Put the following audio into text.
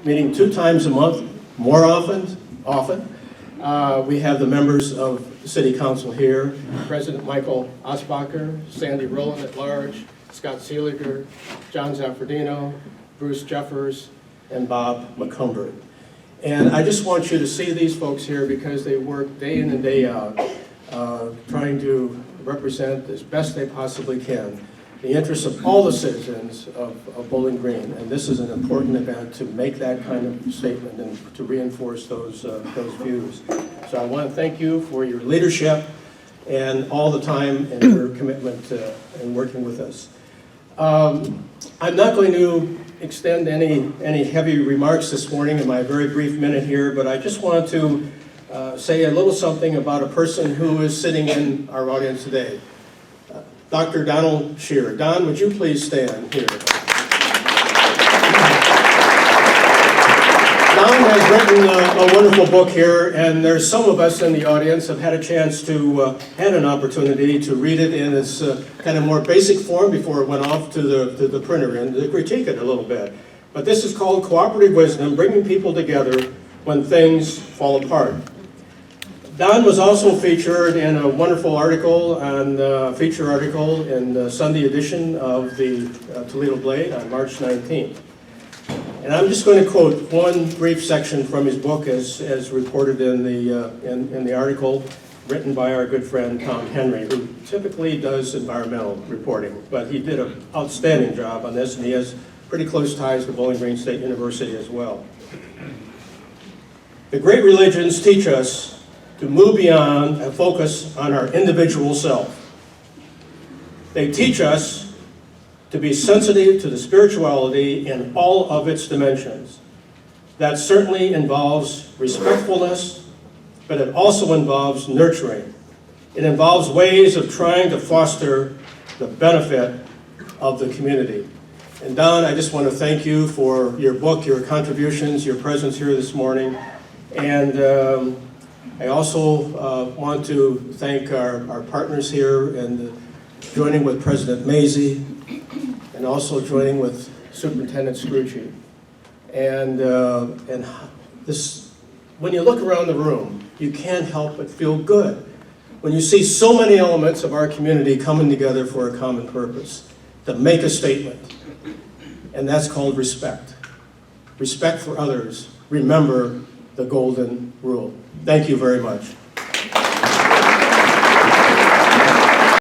meeting 2 times a month, more often. We have the members of the City Council here, President Michael Osbacher, Sandy Rowland at large, Scott Seeliger, John Zaffordino, Bruce Jeffers, and Bob McCumber. And I just want you to see these folks here because they work day in and day out trying to represent as best they possibly can the interests of all the citizens of Bowling Green. And this is an important event to make that kind of statement and to reinforce those views. So I want to thank you for your leadership and all the time and your commitment in working with us. I'm not going to extend any heavy remarks this morning in my very brief minute here, but I just want to say a little something about a person who is sitting in our audience today. Dr. Donald Scheer. Don, would you please stand here? Don has written a wonderful book here, and there's some of us in the audience have had a chance to, had an opportunity to read it in its kind of more basic form before it went off to the printer and to critique it a little bit. But this is called Cooperative Wisdom, Bringing People Together When Things Fall Apart. Don was also featured in a wonderful article, feature article in the Sunday edition of the Toledo Blade on March 19th. And I'm just going to quote one brief section from his book as reported in the article written by our good friend Tom Henry, who typically does environmental reporting, but he did an outstanding job on this, and he has pretty close ties to Bowling Green State University as well. The great religions teach us to move beyond and focus on our individual self. They teach us to be sensitive to the spirituality in all of its dimensions. That certainly involves respectfulness, but it also involves nurturing. It involves ways of trying to foster the benefit of the community. And Don, I just want to thank you for your book, your contributions, your presence here this morning. And I also want to thank our partners here and joining with President Mazie and also joining with Superintendent Scrooge. And this, when you look around the room, you can't help but feel good when you see so many elements of our community coming together for a common purpose, to make a statement. And that's called respect. Respect for others. Remember the golden rule. Thank you very much.